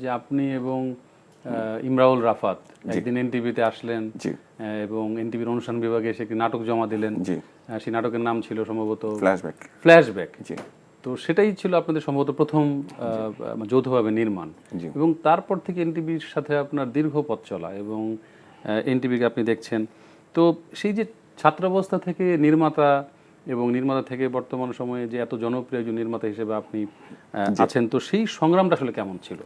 যে আপনি এবং ইমরাউল রাফাত একদিন এনটিভিতে আসলেন এবং এনটিভির অনুষ্ঠান বিভাগে এসে একটি নাটক জমা দিলেন। সেই নাটকের নাম ছিল সম্ভবত ফ্ল্যাশব্যাক। তো সেটাই ছিল আপনাদের সম্ভবত প্রথম যৌথভাবে নির্মাণ, এবং তারপর থেকে এনটিভির সাথে আপনার দীর্ঘ পথ চলা, এবং এনটিভিকে আপনি দেখছেন। তো সেই যে ছাত্রাবস্থা থেকে নির্মাতা, এবং নির্মাতা থেকে বর্তমান সময়ে যে এত জনপ্রিয় একজন নির্মাতা হিসেবে আপনি আছেন, তো সেই সংগ্রামটা আসলে কেমন ছিল?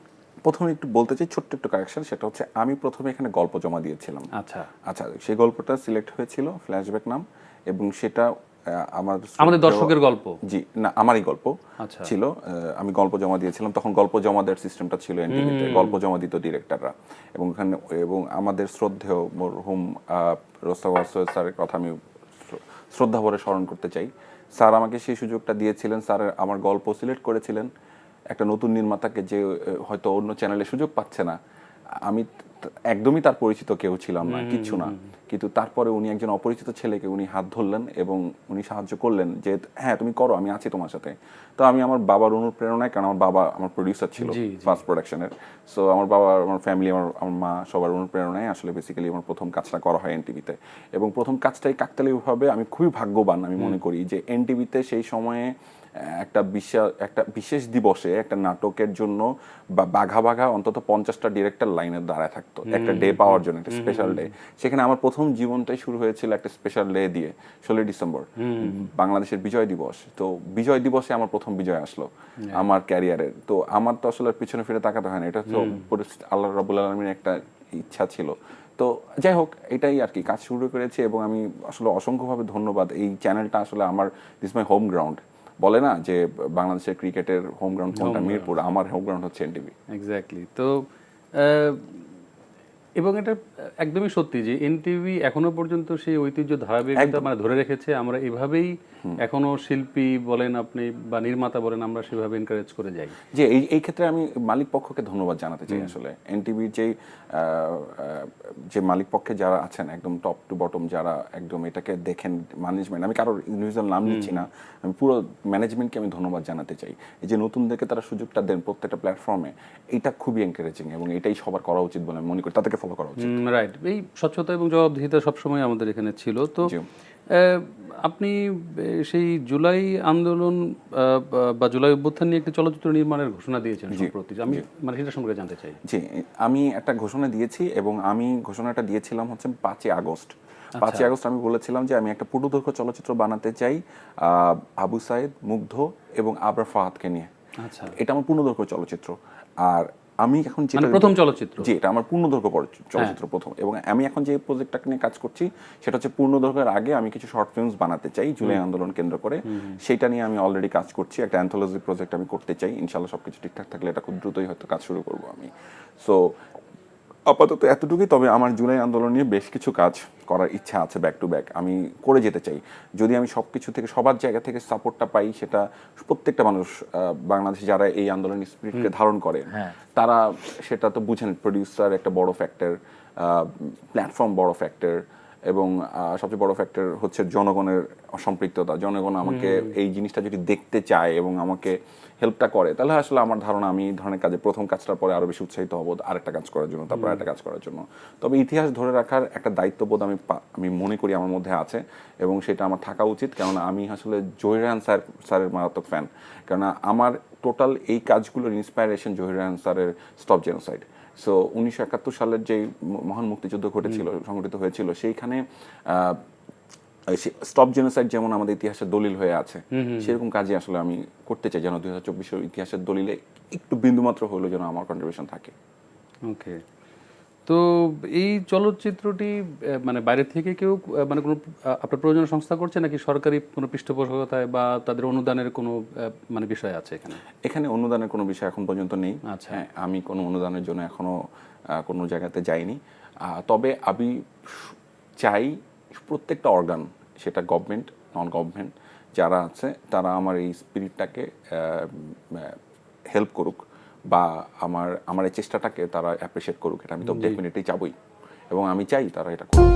প্রথমে একটু বলতে চাই, ছোট্ট একটু কারেকশন। সেটা হচ্ছে আমি প্রথমে এখানে গল্প জমা দিয়েছিলাম। আচ্ছা, সেই গল্পটা সিলেক্ট হয়েছিল ফ্ল্যাশব্যাক নাম, এবং সেটা আমাদের দর্শকের গল্প, জি না, আমারই গল্প ছিল। আমি গল্প জমা দিয়েছিলাম, তখন গল্প জমা দেওয়ার সিস্টেমটা ছিল এনটিভিতে, গল্প জমা দিত ডিরেক্টররা, এবং ওখানে এবং আমাদের শ্রদ্ধেয় মরহুম রোস্তাম স্যারের কথা আমি শ্রদ্ধা ভরে স্মরণ করতে চাই। স্যার আমাকে সেই সুযোগটা দিয়েছিলেন। স্যার আমার গল্প সিলেক্ট করেছিলেন একটা নতুন নির্মাতাকে, যে হয়তো অন্য চ্যানেলে সুযোগ পাচ্ছে না। আমি একদমই তার পরিচিত কেউ ছিলাম না, কিচ্ছু না, কিন্তু তারপরে উনি একজন অপরিচিত ছেলেকে উনি হাত ধরলেন এবং উনি সাহায্য করলেন যে হ্যাঁ তুমি করো, আমি আছি তোমার সাথে। তো আমি আমার বাবার অনুপ্রেরণায়, কারণ আমার বাবা আমার প্রডিউসার ছিল ফার্স্ট প্রোডাকশনের, সো আমার বাবা, আমার ফ্যামিলি, আমার মা, সবার অনুপ্রেরণায় আসলে বেসিক্যালি আমার প্রথম কাজটা করা হয় এনটিভিতে। এবং প্রথম কাজটাই কাকতালীয়ভাবে আমি খুবই ভাগ্যবান আমি মনে করি যে এনটিভিতে সেই সময়ে একটা বিশেষ দিবসে একটা নাটকের জন্য বাঘা অন্তত 50টা ডিরেক্টর লাইনে দাঁড়ায় থাকতো একটা ডে পাওয়ার জন্য, একটা স্পেশাল ডে। সেখানে আমার প্রথম জীবনটাই শুরু হয়েছিল একটা স্পেশাল ডে দিয়ে, 16 ডিসেম্বর, বাংলাদেশের বিজয় দিবস। তো বিজয় দিবসে আমার প্রথম বিজয় আসলো আমার ক্যারিয়ারের। তো আমার তো আসলে পিছনে ফিরে তাকাতে হয় না, এটা তো আল্লাহ রাব্বুল আলামিনের একটা ইচ্ছা ছিল। তো যাই হোক, এটাই আর কি, কাজ শুরু করেছি। এবং আমি আসলে অসংখ্যভাবে ধন্যবাদ, এই চ্যানেলটা আসলে আমার, দিস মাই হোম গ্রাউন্ড। বলে না যে বাংলাদেশের ক্রিকেটের হোম গ্রাউন্ড কোনটা, মিরপুর, আমার হোম গ্রাউন্ড হচ্ছে এনটিভি। এক্স্যাক্টলি। তো এবং এটা একদমই সত্যি যে এনটিভি এখনো পর্যন্ত সেই ঐতিহ্য ধারাবাহিকতা মানে ধরে রেখেছে। আমরা এভাবেই এখনো শিল্পী বলেন আপনি বা নির্মাতা বলেন, আমরা সেভাবে এনকারেজ করে যাই। যে এই ক্ষেত্রে আমি মালিক পক্ষকে ধন্যবাদ জানাতে চাই। আসলে এনটিভির যে মালিক পক্ষে যারা আছেন, একদম টপ টু বটম যারা একদম এটাকে দেখেন, ম্যানেজমেন্ট, আমি কারোর ইন্ডিভিজুয়াল নাম নিচ্ছি না, আমি পুরো ম্যানেজমেন্টকে আমি ধন্যবাদ জানাতে চাই। এই যে নতুনদেরকে তারা সুযোগটা দেন প্রত্যেকটা প্ল্যাটফর্মে, এটা খুবই এনকারেজিং, এবং এটাই সবার করা উচিত বলে আমি মনে করি, তাদেরকে ফলো করা উচিত। রাইট। এই স্বচ্ছতা এবং জবাবদিহিতা সবসময় আমাদের এখানে ছিল। তো আপনি সেই জুলাই আন্দোলন বা জুলাই অভ্যুত্থান নিয়ে একটি চলচ্চিত্র নির্মাণের ঘোষণা দিয়েছেন সম্প্রতি, আমি মানে সেটা সম্পর্কে জানতে চাই। জি, আমি একটা ঘোষণা দিয়েছি, এবং আমি ঘোষণাটা দিয়েছিলাম হচ্ছে 5ই আগস্ট। 5ই আগস্ট আমি বলেছিলাম যে আমি একটা পূর্ণদৈর্ঘ্য চলচ্চিত্র বানাতে চাই আবু সাইদ, মুগ্ধ এবং আবরার ফাহাদকে নিয়ে। এটা আমার পূর্ণদৈর্ঘ্য চলচ্চিত্র। আর আমি এখন যেটা প্রথম চলচ্চিত্র, জি, এটা আমার পূর্ণদৈর্ঘ্য চলচ্চিত্র প্রথম। এবং আমি এখন যে প্রজেক্টটাকে নিয়ে কাজ করছি সেটা হচ্ছে পূর্ণদৈর্ঘ্যের আগে আমি কিছু শর্ট ফিল্মস বানাতে চাই জুলাই আন্দোলন কেন্দ্র করে। সেটা নিয়ে আমি অলরেডি কাজ করছি, একটা অ্যান্থোলজি প্রজেক্ট আমি করতে চাই। ইনশাআল্লাহ সবকিছু ঠিকঠাক থাকলে এটা খুব দ্রুতই হয়তো কাজ শুরু করব আমি। সো আপাতত এতটুকুই। তবে আমার জুলাই আন্দোলন নিয়ে বেশ কিছু কাজ করার ইচ্ছা আছে, ব্যাক টু ব্যাক আমি করে যেতে চাই। যদি আমি সব কিছু থেকে, সবার জায়গা থেকে সাপোর্টটা পাই, সেটা প্রত্যেকটা মানুষ বাংলাদেশে যারা এই আন্দোলনের স্পিরিটকে ধারণ করে, তারা সেটা তো বুঝেন, প্রডিউসার একটা বড় ফ্যাক্টর, প্ল্যাটফর্ম বড় ফ্যাক্টর, এবং সবচেয়ে বড় ফ্যাক্টর হচ্ছে জনগণের সম্পৃক্ততা। জনগণ আমাকে এই জিনিসটা যদি দেখতে চায় এবং আমাকে হেল্পটা করে, তাহলে আসলে আমার ধারণা আমি এই ধরনের কাজে প্রথম কাজটার পরে আরও বেশি উৎসাহিত হব আরেকটা কাজ করার জন্য, তারপর আরেকটা কাজ করার জন্য। তবে ইতিহাস ধরে রাখার একটা দায়িত্ববোধ আমি মনে করি আমার মধ্যে আছে, এবং সেটা আমার থাকা উচিত। কেননা আমি আসলে জহির রায়হান স্যারের মারাত্মক ফ্যান। কেননা আমার টোটাল এই কাজগুলোর ইন্সপায়ারেশন জহির রায়হান স্যারের স্টপ জেনোসাইড। সো 1971 সালের যে মহান মুক্তিযুদ্ধ ঘটেছিল, সংঘটিত হয়েছিল, সেইখানে স্টপ জেনোসাইড যেমন আমাদের ইতিহাসের দলিল হয়ে আছে, সেরকম কাজই আসলে আমি করতে চাই, যেন 2024 ইতিহাসের দলিলে একটু বিন্দুমাত্র হলেও যেন আমার কন্ট্রিবিউশন থাকে। ওকে। তো এই চলচ্চিত্রটি মানে বাইরে থেকে কেউ মানে কোনো আপনার প্রযোজনা সংস্থা করছে, নাকি সরকারি কোনো পৃষ্ঠপোষকতায় বা তাদের অনুদানের কোনো মানে বিষয় আছে এখানে? এখানে অনুদানের কোনো বিষয় এখন পর্যন্ত নেই। আচ্ছা, আমি কোনো অনুদানের জন্য এখনো কোনো জায়গাতে যাইনি। তবে আমি চাই প্রত্যেকটা অর্গান, সেটা গভর্নমেন্ট, নন গভর্নমেন্ট যারা আছে, তারা আমার এই স্পিরিটটাকে হেল্প করুক, বা আমার এই চেষ্টাটাকে তারা অ্যাপ্রিসিয়েট করুক। এটা আমি তো ডেফিনেটলি চাবই, এবং আমি চাই তারা এটা করুক।